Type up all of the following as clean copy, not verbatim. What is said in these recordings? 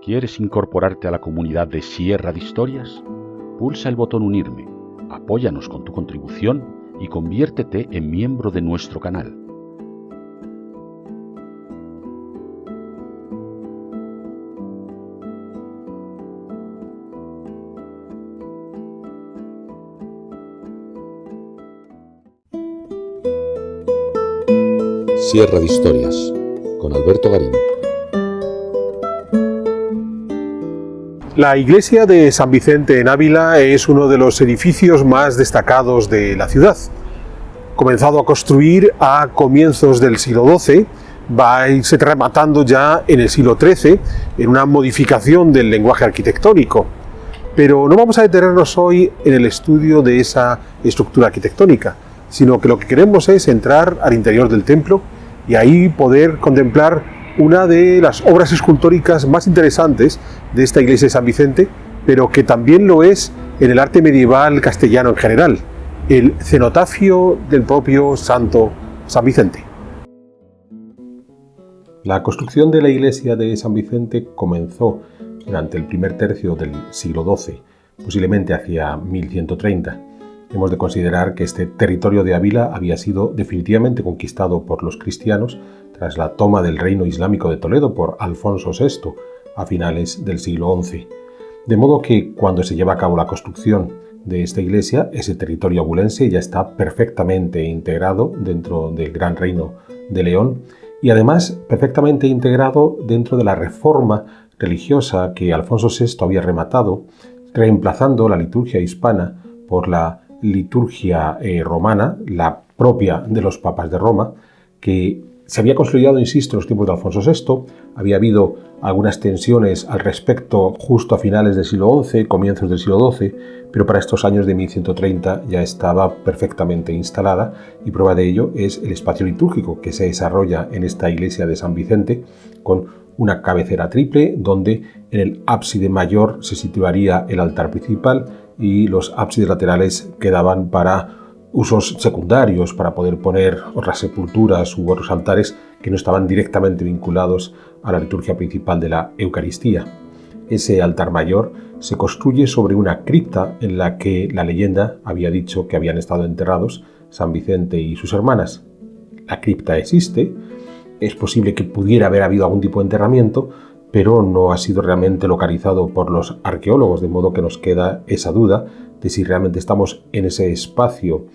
¿Quieres incorporarte a la comunidad de Sierra de Historias? Pulsa el botón Unirme, apóyanos con tu contribución y conviértete en miembro de nuestro canal. Sierra de Historias, con Alberto Garín. La iglesia de San Vicente en Ávila es uno de los edificios más destacados de la ciudad. Comenzado a construir a comienzos del siglo XII, va a irse rematando ya en el siglo XIII en una modificación del lenguaje arquitectónico. Pero no vamos a detenernos hoy en el estudio de esa estructura arquitectónica, sino que lo que queremos es entrar al interior del templo y ahí poder contemplar una de las obras escultóricas más interesantes de esta iglesia de San Vicente, pero que también lo es en el arte medieval castellano en general, el cenotafio del propio santo San Vicente. La construcción de la iglesia de San Vicente comenzó durante el primer tercio del siglo XII, posiblemente hacia 1130. Hemos de considerar que este territorio de Ávila había sido definitivamente conquistado por los cristianos tras la toma del reino islámico de Toledo por Alfonso VI a finales del siglo XI. De modo que cuando se lleva a cabo la construcción de esta iglesia, ese territorio abulense ya está perfectamente integrado dentro del Gran Reino de León y además perfectamente integrado dentro de la reforma religiosa que Alfonso VI había rematado, reemplazando la liturgia hispana por la liturgia romana, la propia de los papas de Roma, que se había consolidado, insisto, en los tiempos de Alfonso VI. Había habido algunas tensiones al respecto justo a finales del siglo XI, comienzos del siglo XII, pero para estos años de 1130 ya estaba perfectamente instalada y prueba de ello es el espacio litúrgico que se desarrolla en esta iglesia de San Vicente con una cabecera triple donde en el ábside mayor se situaría el altar principal y los ábsides laterales quedaban para usos secundarios, para poder poner otras sepulturas u otros altares que no estaban directamente vinculados a la liturgia principal de la Eucaristía. Ese altar mayor se construye sobre una cripta en la que la leyenda había dicho que habían estado enterrados San Vicente y sus hermanas. La cripta existe, es posible que pudiera haber habido algún tipo de enterramiento, pero no ha sido realmente localizado por los arqueólogos, de modo que nos queda esa duda de si realmente estamos en ese espacio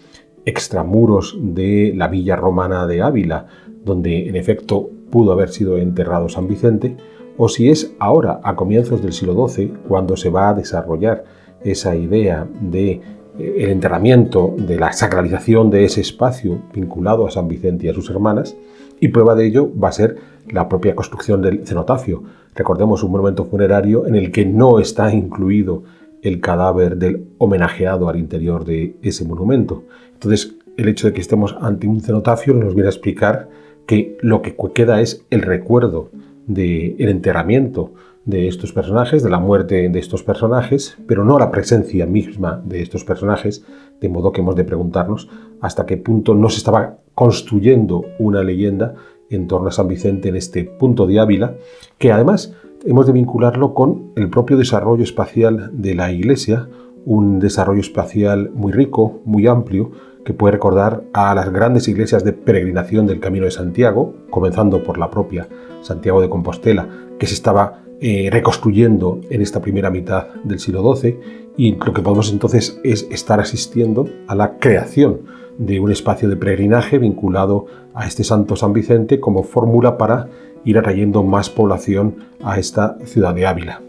extramuros de la villa romana de Ávila, donde en efecto pudo haber sido enterrado San Vicente, o si es ahora, a comienzos del siglo XII, cuando se va a desarrollar esa idea de el enterramiento, de la sacralización de ese espacio vinculado a San Vicente y a sus hermanas, y prueba de ello va a ser la propia construcción del cenotafio. Recordemos, un monumento funerario en el que no está incluido el cadáver del homenajeado al interior de ese monumento. Entonces, el hecho de que estemos ante un cenotafio nos viene a explicar que lo que queda es el recuerdo del enterramiento de estos personajes, de la muerte de estos personajes, pero no la presencia misma de estos personajes, de modo que hemos de preguntarnos hasta qué punto no se estaba construyendo una leyenda en torno a San Vicente en este punto de Ávila, que además hemos de vincularlo con el propio desarrollo espacial de la iglesia, un desarrollo espacial muy rico, muy amplio, que puede recordar a las grandes iglesias de peregrinación del Camino de Santiago, comenzando por la propia Santiago de Compostela, que se estaba reconstruyendo en esta primera mitad del siglo XII, y lo que podemos entonces es estar asistiendo a la creación de un espacio de peregrinaje vinculado a este santo San Vicente como fórmula para ir atrayendo más población a esta ciudad de Ávila.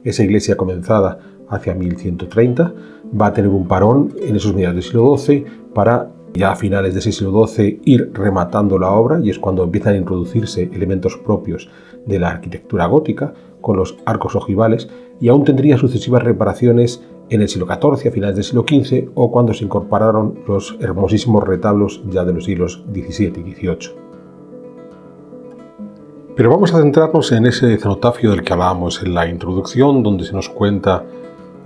Esa iglesia comenzada hacia 1130 va a tener un parón en esos mediados del siglo XII para ya a finales de ese siglo XII ir rematando la obra, y es cuando empiezan a introducirse elementos propios de la arquitectura gótica con los arcos ojivales, y aún tendría sucesivas reparaciones en el siglo XIV, a finales del siglo XV, o cuando se incorporaron los hermosísimos retablos ya de los siglos XVII y XVIII. Pero vamos a centrarnos en ese cenotafio del que hablábamos en la introducción, donde se nos cuenta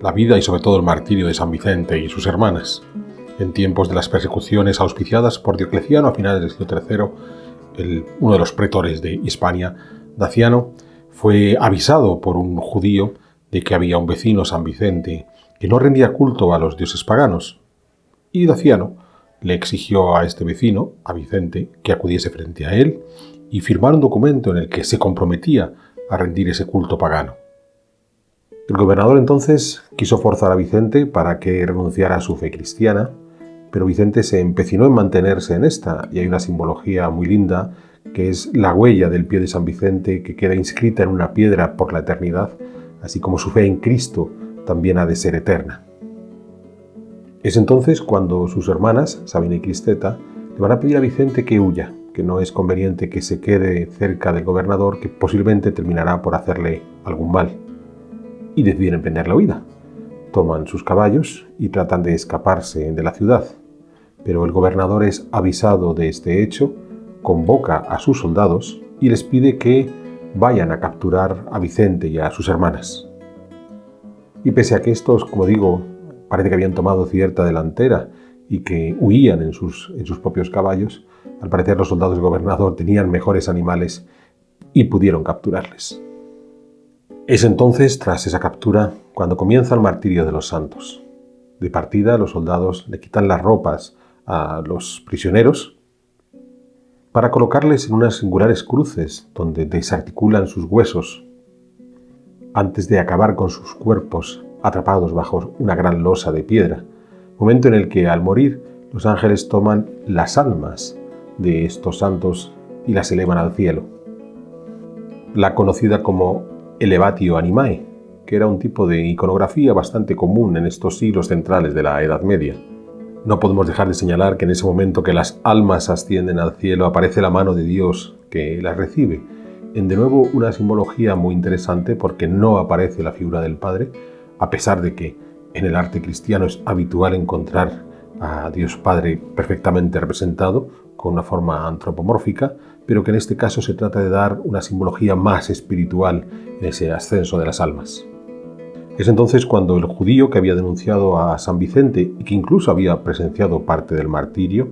la vida y sobre todo el martirio de San Vicente y sus hermanas. En tiempos de las persecuciones auspiciadas por Diocleciano a finales del siglo III, uno de los pretores de Hispania, Daciano, fue avisado por un judío de que había un vecino, San Vicente, que no rendía culto a los dioses paganos. Y Daciano le exigió a este vecino, a Vicente, que acudiese frente a él y firmara un documento en el que se comprometía a rendir ese culto pagano. El gobernador entonces quiso forzar a Vicente para que renunciara a su fe cristiana, pero Vicente se empecinó en mantenerse en esta, y hay una simbología muy linda que es la huella del pie de San Vicente que queda inscrita en una piedra por la eternidad, así como su fe en Cristo también ha de ser eterna. Es entonces cuando sus hermanas, Sabina y Cristeta, le van a pedir a Vicente que huya, que no es conveniente que se quede cerca del gobernador, que posiblemente terminará por hacerle algún mal. Y deciden emprender la huida. Toman sus caballos y tratan de escaparse de la ciudad. Pero el gobernador es avisado de este hecho, convoca a sus soldados y les pide que vayan a capturar a Vicente y a sus hermanas. Y pese a que estos, como digo, parece que habían tomado cierta delantera y que huían en sus propios caballos, al parecer los soldados del gobernador tenían mejores animales y pudieron capturarles. Es entonces, tras esa captura, cuando comienza el martirio de los santos. De partida, los soldados le quitan las ropas a los prisioneros para colocarles en unas singulares cruces donde desarticulan sus huesos antes de acabar con sus cuerpos atrapados bajo una gran losa de piedra, momento en el que al morir los ángeles toman las almas de estos santos y las elevan al cielo. La conocida como elevatio animae, que era un tipo de iconografía bastante común en estos siglos centrales de la Edad Media. No podemos dejar de señalar que en ese momento que las almas ascienden al cielo aparece la mano de Dios que las recibe, en de nuevo una simbología muy interesante porque no aparece la figura del Padre, a pesar de que en el arte cristiano es habitual encontrar a Dios Padre perfectamente representado con una forma antropomórfica, pero que en este caso se trata de dar una simbología más espiritual en ese ascenso de las almas. Es entonces cuando el judío que había denunciado a San Vicente y que incluso había presenciado parte del martirio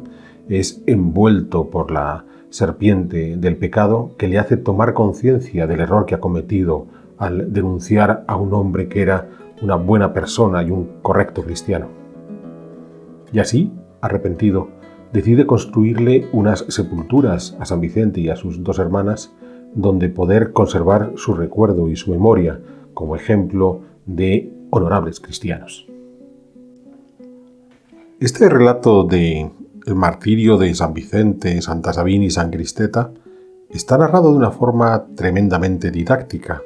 es envuelto por la serpiente del pecado que le hace tomar conciencia del error que ha cometido al denunciar a un hombre que era una buena persona y un correcto cristiano. Y así, arrepentido, decide construirle unas sepulturas a San Vicente y a sus dos hermanas donde poder conservar su recuerdo y su memoria como ejemplo de honorables cristianos. Este relato del martirio de San Vicente, Santa Sabina y San Cristeta está narrado de una forma tremendamente didáctica.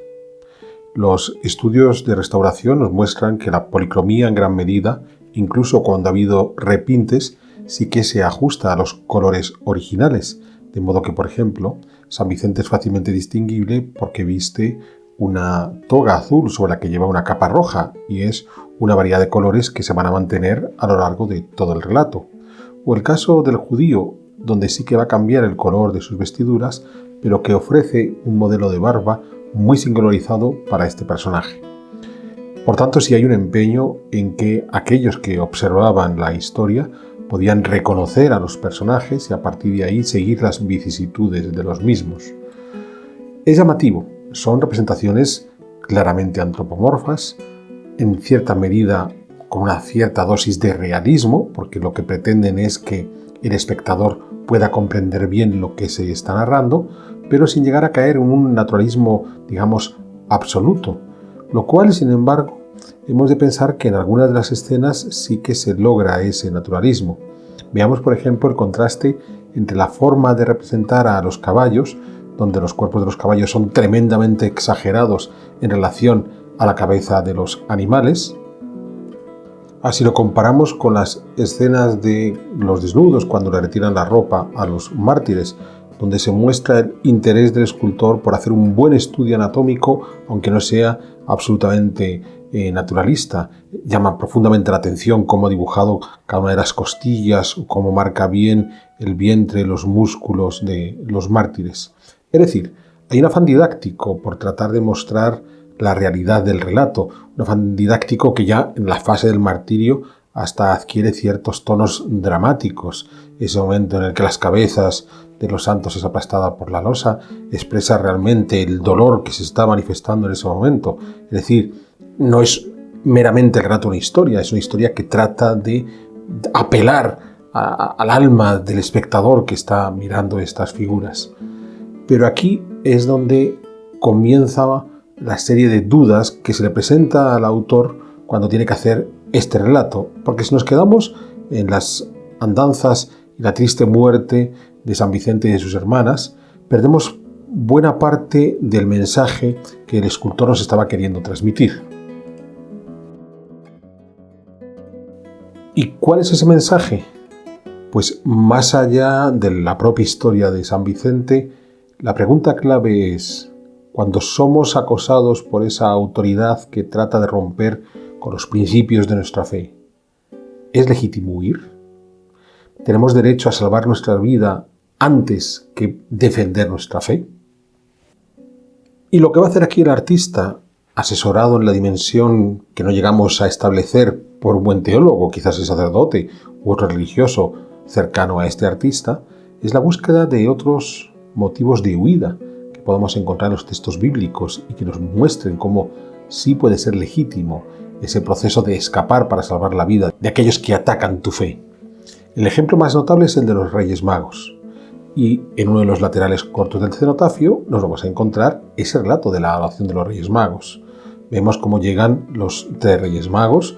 Los estudios de restauración nos muestran que la policromía en gran medida, incluso cuando ha habido repintes, sí que se ajusta a los colores originales, de modo que, por ejemplo, San Vicente es fácilmente distinguible porque viste una toga azul sobre la que lleva una capa roja y es una variedad de colores que se van a mantener a lo largo de todo el relato. O el caso del judío, donde sí que va a cambiar el color de sus vestiduras, pero que ofrece un modelo de barba muy singularizado para este personaje. Por tanto, sí hay un empeño en que aquellos que observaban la historia podían reconocer a los personajes y a partir de ahí seguir las vicisitudes de los mismos. Es llamativo, son representaciones claramente antropomorfas, en cierta medida con una cierta dosis de realismo, porque lo que pretenden es que el espectador pueda comprender bien lo que se está narrando, pero sin llegar a caer en un naturalismo, digamos, absoluto, lo cual, sin embargo, hemos de pensar que en algunas de las escenas sí que se logra ese naturalismo. Veamos, por ejemplo, el contraste entre la forma de representar a los caballos, donde los cuerpos de los caballos son tremendamente exagerados en relación a la cabeza de los animales. Así lo comparamos con las escenas de los desnudos cuando le retiran la ropa a los mártires, donde se muestra el interés del escultor por hacer un buen estudio anatómico, aunque no sea absolutamente naturalista. Llama profundamente la atención cómo ha dibujado cada una de las costillas o cómo marca bien el vientre, los músculos de los mártires. Es decir, hay un afán didáctico por tratar de mostrar la realidad del relato, un afán didáctico que ya en la fase del martirio hasta adquiere ciertos tonos dramáticos. Ese momento en el que las cabezas de los santos es aplastada por la losa expresa realmente el dolor que se está manifestando en ese momento. Es decir, no es meramente el relato de una historia, es una historia que trata de apelar al alma del espectador que está mirando estas figuras. Pero aquí es donde comienza la serie de dudas que se le presenta al autor cuando tiene que hacer este relato, porque si nos quedamos en las andanzas y la triste muerte de San Vicente y de sus hermanas, perdemos buena parte del mensaje que el escultor nos estaba queriendo transmitir. ¿Y cuál es ese mensaje? Pues más allá de la propia historia de San Vicente, la pregunta clave es: cuando somos acosados por esa autoridad que trata de romper con los principios de nuestra fe, ¿es legítimo huir? ¿Tenemos derecho a salvar nuestra vida antes que defender nuestra fe? Y lo que va a hacer aquí el artista, asesorado en la dimensión que no llegamos a establecer por un buen teólogo, quizás el sacerdote u otro religioso cercano a este artista, es la búsqueda de otros motivos de huida que podemos encontrar en los textos bíblicos y que nos muestren cómo sí puede ser legítimo ese proceso de escapar para salvar la vida de aquellos que atacan tu fe. El ejemplo más notable es el de los Reyes Magos. Y en uno de los laterales cortos del cenotafio nos vamos a encontrar ese relato de la adoración de los Reyes Magos. Vemos cómo llegan los 3 Reyes Magos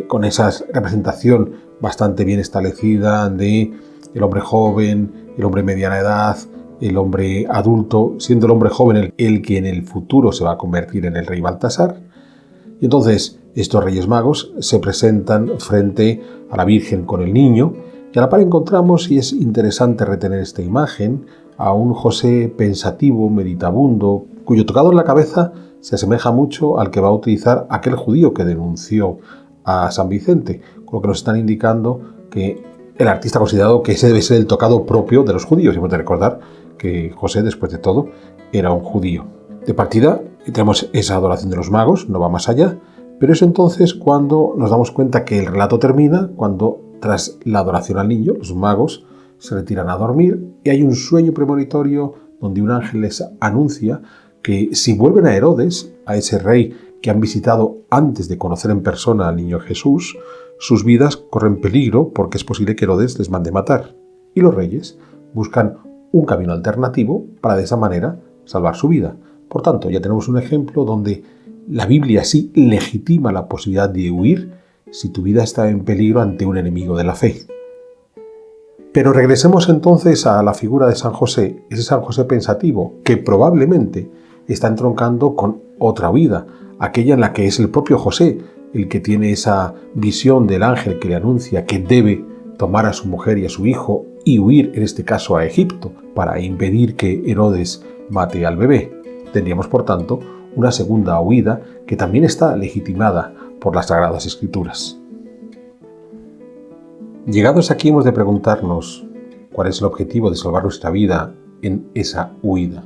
con esa representación bastante bien establecida de el hombre joven, el hombre mediana edad, el hombre adulto, siendo el hombre joven el que en el futuro se va a convertir en el rey Baltasar. Y entonces estos Reyes Magos se presentan frente a la Virgen con el niño, y a la par encontramos, y es interesante retener esta imagen, a un José pensativo, meditabundo, cuyo tocado en la cabeza se asemeja mucho al que va a utilizar aquel judío que denunció a San Vicente, con lo que nos están indicando que el artista ha considerado que ese debe ser el tocado propio de los judíos. Y hemos de recordar que José, después de todo, era un judío. De partida tenemos esa adoración de los magos, no va más allá, pero es entonces cuando nos damos cuenta que el relato termina, cuando tras la adoración al niño, los magos se retiran a dormir y hay un sueño premonitorio donde un ángel les anuncia que si vuelven a Herodes, a ese rey que han visitado antes de conocer en persona al niño Jesús, sus vidas corren peligro porque es posible que Herodes les mande matar. Y los reyes buscan un camino alternativo para de esa manera salvar su vida. Por tanto, ya tenemos un ejemplo donde la Biblia sí legitima la posibilidad de huir si tu vida está en peligro ante un enemigo de la fe. Pero regresemos entonces a la figura de San José, ese San José pensativo, que probablemente está entroncando con otra huida, aquella en la que es el propio José el que tiene esa visión del ángel que le anuncia que debe tomar a su mujer y a su hijo y huir, en este caso a Egipto, para impedir que Herodes mate al bebé. Tendríamos, por tanto, una segunda huida que también está legitimada por las Sagradas Escrituras. Llegados aquí hemos de preguntarnos cuál es el objetivo de salvar nuestra vida en esa huida.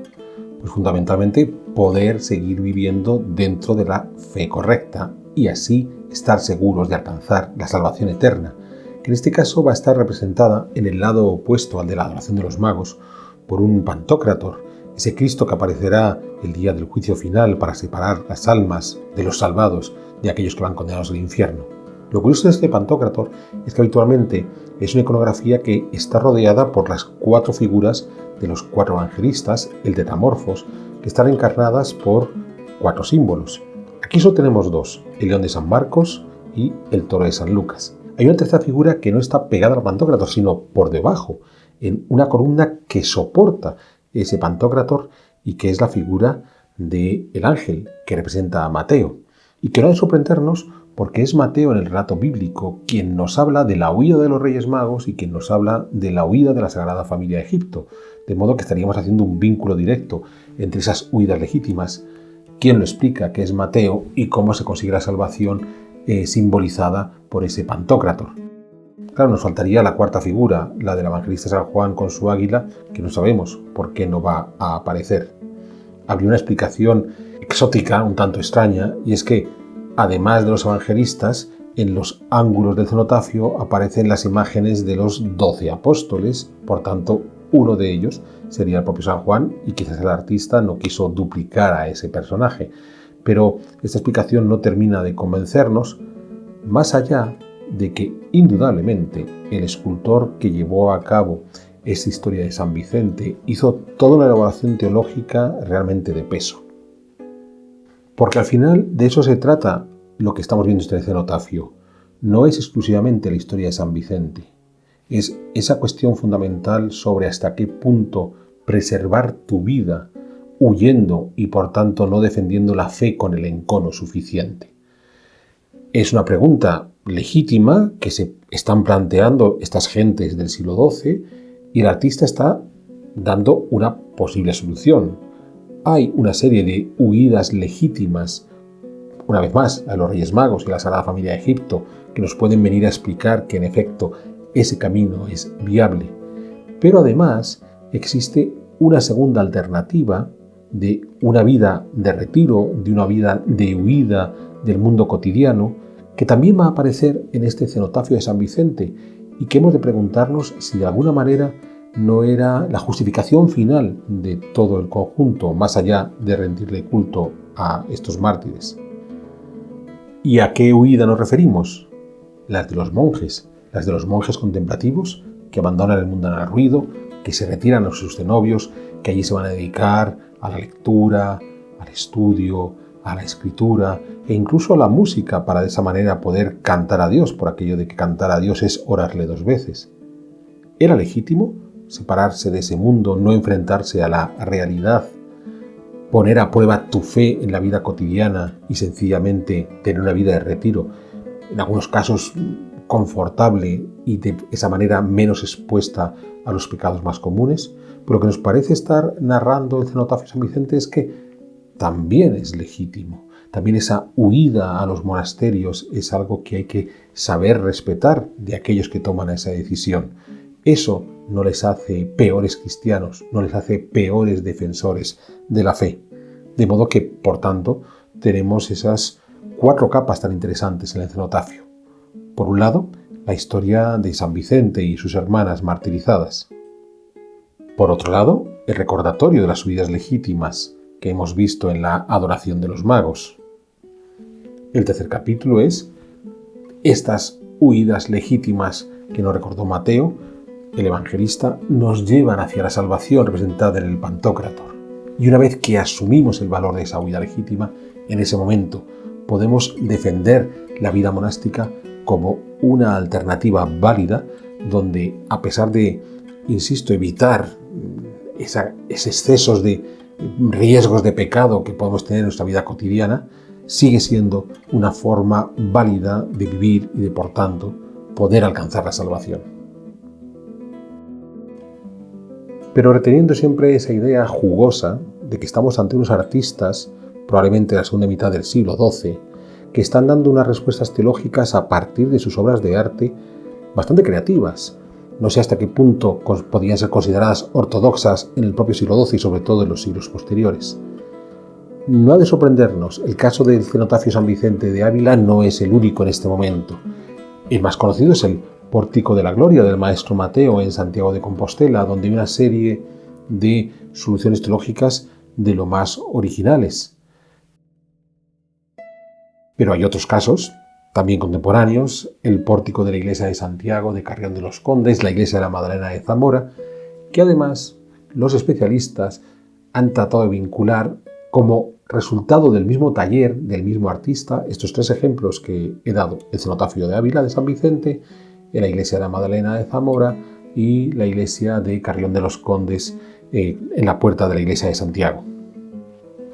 Pues fundamentalmente poder seguir viviendo dentro de la fe correcta y así estar seguros de alcanzar la salvación eterna, que en este caso va a estar representada en el lado opuesto al de la adoración de los magos por un Pantocrátor, ese Cristo que aparecerá el día del juicio final para separar las almas de los salvados de aquellos que van condenados al infierno. Lo curioso de este Pantocrátor es que habitualmente es una iconografía que está rodeada por las 4 figuras de los 4 evangelistas, el tetamorfos, que están encarnadas por 4 símbolos. Aquí solo tenemos 2, el león de San Marcos y el toro de San Lucas. Hay una tercera figura que no está pegada al Pantocrátor, sino por debajo, en una columna que soporta ese Pantocrátor y que es la figura del ángel que representa a Mateo. Y que no ha de sorprendernos porque es Mateo en el relato bíblico quien nos habla de la huida de los Reyes Magos y quien nos habla de la huida de la Sagrada Familia de Egipto. De modo que estaríamos haciendo un vínculo directo entre esas huidas legítimas. ¿Quién lo explica? Que es Mateo y cómo se consigue la salvación simbolizada por ese Pantocrátor. Claro, nos faltaría la cuarta figura, la del evangelista San Juan con su águila, que no sabemos por qué no va a aparecer. Habría una explicación exótica, un tanto extraña, y es que, además de los evangelistas, en los ángulos del cenotafio aparecen las imágenes de los 12 apóstoles, por tanto, uno de ellos sería el propio San Juan y quizás el artista no quiso duplicar a ese personaje. Pero esta explicación no termina de convencernos, más allá de que, indudablemente, el escultor que llevó a cabo esta historia de San Vicente hizo toda una elaboración teológica realmente de peso. Porque al final de eso se trata lo que estamos viendo en este cenotafio. No es exclusivamente la historia de San Vicente, es esa cuestión fundamental sobre hasta qué punto preservar tu vida huyendo y por tanto no defendiendo la fe con el encono suficiente. Es una pregunta legítima que se están planteando estas gentes del siglo XII y el artista está dando una posible solución. Hay una serie de huidas legítimas, una vez más, a los Reyes Magos y a la Sagrada Familia de Egipto, que nos pueden venir a explicar que en efecto ese camino es viable. Pero además existe una segunda alternativa de una vida de retiro, de una vida de huida del mundo cotidiano, que también va a aparecer en este cenotafio de San Vicente y que hemos de preguntarnos si de alguna manera no era la justificación final de todo el conjunto, más allá de rendirle culto a estos mártires. ¿Y a qué huida nos referimos? Las de los monjes contemplativos que abandonan el mundo al ruido, que se retiran a sus cenobios, que allí se van a dedicar a la lectura, al estudio, a la escritura e incluso a la música para de esa manera poder cantar a Dios, por aquello de que cantar a Dios es orarle 2 veces. ¿Era legítimo separarse de ese mundo, no enfrentarse a la realidad, poner a prueba tu fe en la vida cotidiana y sencillamente tener una vida de retiro, en algunos casos confortable y de esa manera menos expuesta a los pecados más comunes? Pero lo que nos parece estar narrando el cenotafio de San Vicente es que también es legítimo. También esa huida a los monasterios es algo que hay que saber respetar de aquellos que toman esa decisión. Eso no les hace peores cristianos, no les hace peores defensores de la fe. De modo que, por tanto, tenemos esas 4 capas tan interesantes en el cenotafio. Por un lado, la historia de San Vicente y sus hermanas martirizadas. Por otro lado, el recordatorio de las huidas legítimas que hemos visto en la adoración de los magos. El tercer capítulo es estas huidas legítimas que nos recordó Mateo, el evangelista, nos llevan hacia la salvación representada en el Pantocrator. Y una vez que asumimos el valor de esa huida legítima, en ese momento podemos defender la vida monástica como una alternativa válida, donde a pesar de, insisto, evitar esos excesos de riesgos de pecado que podemos tener en nuestra vida cotidiana, sigue siendo una forma válida de vivir y de, por tanto, poder alcanzar la salvación. Pero reteniendo siempre esa idea jugosa de que estamos ante unos artistas, probablemente de la segunda mitad del siglo XII, que están dando unas respuestas teológicas a partir de sus obras de arte bastante creativas. No sé hasta qué punto podían ser consideradas ortodoxas en el propio siglo XII y sobre todo en los siglos posteriores. No ha de sorprendernos, el caso del cenotafio San Vicente de Ávila no es el único en este momento. El más conocido es el Pórtico de la Gloria del maestro Mateo en Santiago de Compostela, donde hay una serie de soluciones teológicas de lo más originales. Pero hay otros casos, también contemporáneos, el Pórtico de la Iglesia de Santiago de Carrión de los Condes, la Iglesia de la Madalena de Zamora, que además los especialistas han tratado de vincular como resultado del mismo taller, del mismo artista, estos 3 ejemplos que he dado: el cenotafio de Ávila de San Vicente, la Iglesia de la Madalena de Zamora y la Iglesia de Carrión de los Condes en la puerta de la Iglesia de Santiago.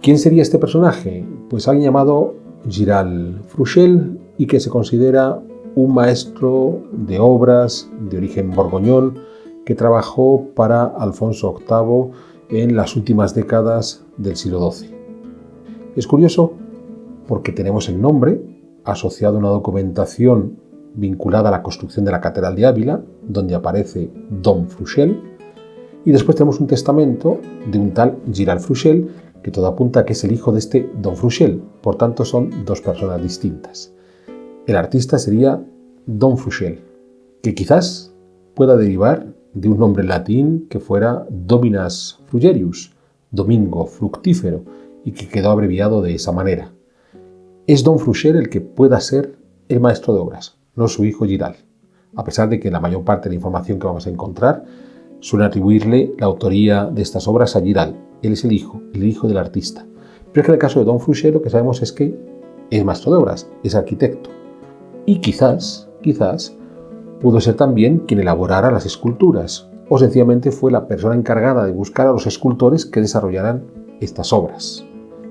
¿Quién sería este personaje? Pues alguien llamado Giral Fruchel y que se considera un maestro de obras de origen borgoñón que trabajó para Alfonso VIII en las últimas décadas del siglo XII. Es curioso porque tenemos el nombre asociado a una documentación vinculada a la construcción de la Catedral de Ávila, donde aparece Don Fruchel, y después tenemos un testamento de un tal Giral Fruchel, que todo apunta a que es el hijo de este Don Fruchel, por tanto son 2 personas distintas. El artista sería Don Frusciel, que quizás pueda derivar de un nombre latín que fuera Dominus Frugerius, domingo fructífero, y que quedó abreviado de esa manera. Es Don Frusciel el que pueda ser el maestro de obras, no su hijo Giral, a pesar de que la mayor parte de la información que vamos a encontrar suele atribuirle la autoría de estas obras a Giral. Él es el hijo del artista. Pero es que en el caso de Don Frusciel lo que sabemos es que es maestro de obras, es arquitecto. Y quizás pudo ser también quien elaborara las esculturas, o sencillamente fue la persona encargada de buscar a los escultores que desarrollaran estas obras.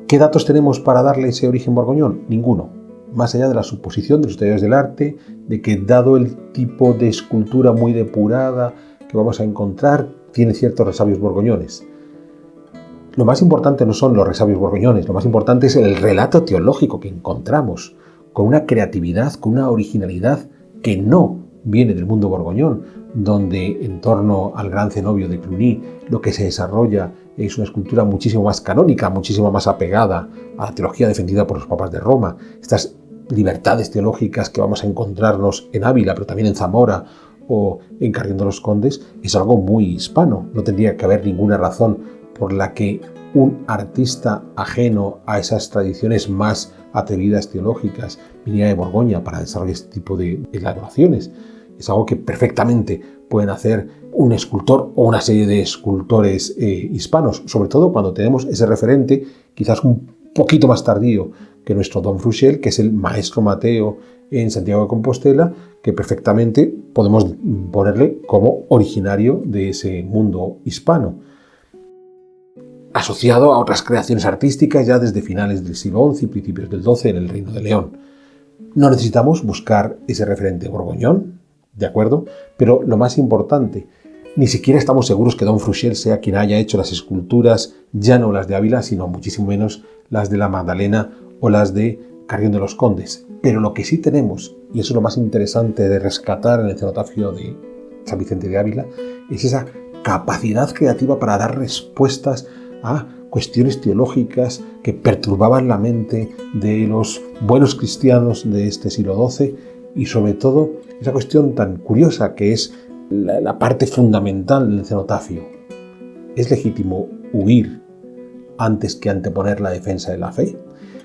¿Qué datos tenemos para darle ese origen borgoñón? Ninguno, más allá de la suposición de los historiadores del arte, de que dado el tipo de escultura muy depurada que vamos a encontrar, tiene ciertos resabios borgoñones. Lo más importante no son los resabios borgoñones, lo más importante es el relato teológico que encontramos, con una creatividad, con una originalidad que no viene del mundo borgoñón, donde en torno al gran cenobio de Cluny lo que se desarrolla es una escultura muchísimo más canónica, muchísimo más apegada a la teología defendida por los papas de Roma. Estas libertades teológicas que vamos a encontrarnos en Ávila, pero también en Zamora o en Carrión de los Condes, es algo muy hispano. No tendría que haber ninguna razón por la que un artista ajeno a esas tradiciones más atrevidas teológicas viniera de Borgoña para desarrollar este tipo de elaboraciones. Es algo que perfectamente pueden hacer un escultor o una serie de escultores hispanos, sobre todo cuando tenemos ese referente quizás un poquito más tardío que nuestro Don Frusciel, que es el maestro Mateo en Santiago de Compostela, que perfectamente podemos ponerle como originario de ese mundo hispano, asociado a otras creaciones artísticas ya desde finales del siglo XI y principios del XII en el Reino de León. No necesitamos buscar ese referente borgoñón, ¿de acuerdo? Pero lo más importante, ni siquiera estamos seguros que Don Frusciel sea quien haya hecho las esculturas, ya no las de Ávila, sino muchísimo menos las de la Magdalena o las de Carrión de los Condes. Pero lo que sí tenemos, y eso es lo más interesante de rescatar en el cenotafio de San Vicente de Ávila, es esa capacidad creativa para dar respuestas a cuestiones teológicas que perturbaban la mente de los buenos cristianos de este siglo XII y sobre todo esa cuestión tan curiosa que es la parte fundamental del cenotafio. ¿Es legítimo huir antes que anteponer la defensa de la fe?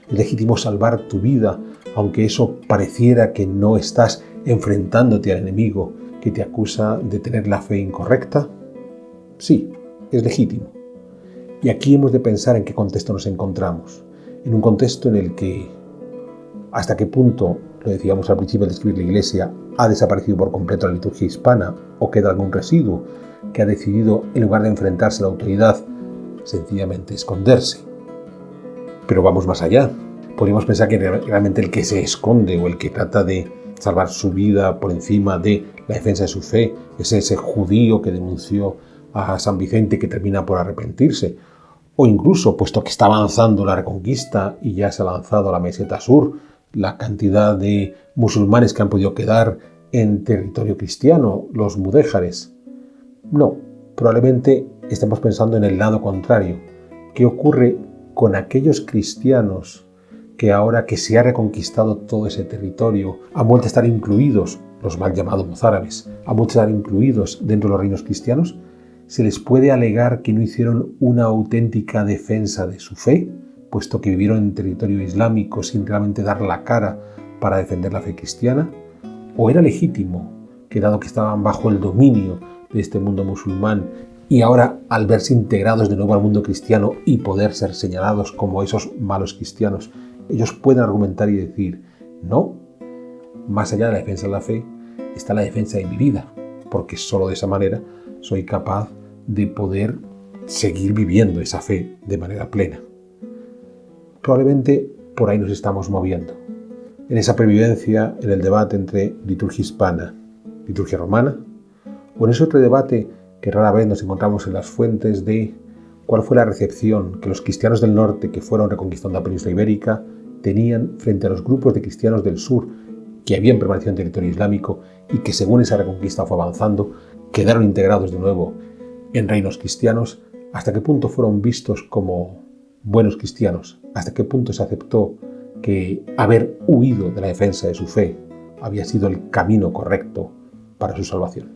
¿Es legítimo salvar tu vida aunque eso pareciera que no estás enfrentándote al enemigo que te acusa de tener la fe incorrecta? Sí, es legítimo. Y aquí hemos de pensar en qué contexto nos encontramos. En un contexto en el que, hasta qué punto, lo decíamos al principio de escribir la Iglesia, ha desaparecido por completo la liturgia hispana o queda algún residuo que ha decidido, en lugar de enfrentarse a la autoridad, sencillamente esconderse. Pero vamos más allá. Podríamos pensar que realmente el que se esconde o el que trata de salvar su vida por encima de la defensa de su fe es ese judío que denunció a San Vicente que termina por arrepentirse. O incluso, puesto que está avanzando la Reconquista y ya se ha lanzado a la meseta sur, la cantidad de musulmanes que han podido quedar en territorio cristiano, los mudéjares. No, probablemente estemos pensando en el lado contrario. ¿Qué ocurre con aquellos cristianos que ahora que se ha reconquistado todo ese territorio han vuelto a estar incluidos, los mal llamados mozárabes, han vuelto a estar incluidos dentro de los reinos cristianos? ¿Se les puede alegar que no hicieron una auténtica defensa de su fe, puesto que vivieron en territorio islámico sin realmente dar la cara para defender la fe cristiana? ¿O era legítimo que, dado que estaban bajo el dominio de este mundo musulmán y ahora al verse integrados de nuevo al mundo cristiano y poder ser señalados como esos malos cristianos, ellos pueden argumentar y decir, no, más allá de la defensa de la fe está la defensa de mi vida, porque solo de esa manera soy capaz de poder seguir viviendo esa fe de manera plena? Probablemente por ahí nos estamos moviendo, en esa previvencia, en el debate entre liturgia hispana, liturgia romana, o en ese otro debate que rara vez nos encontramos en las fuentes de cuál fue la recepción que los cristianos del norte que fueron reconquistando la península ibérica tenían frente a los grupos de cristianos del sur que habían permanecido en territorio islámico y que, según esa reconquista fue avanzando, quedaron integrados de nuevo en reinos cristianos. ¿Hasta qué punto fueron vistos como buenos cristianos? ¿Hasta qué punto se aceptó que haber huido de la defensa de su fe había sido el camino correcto para su salvación.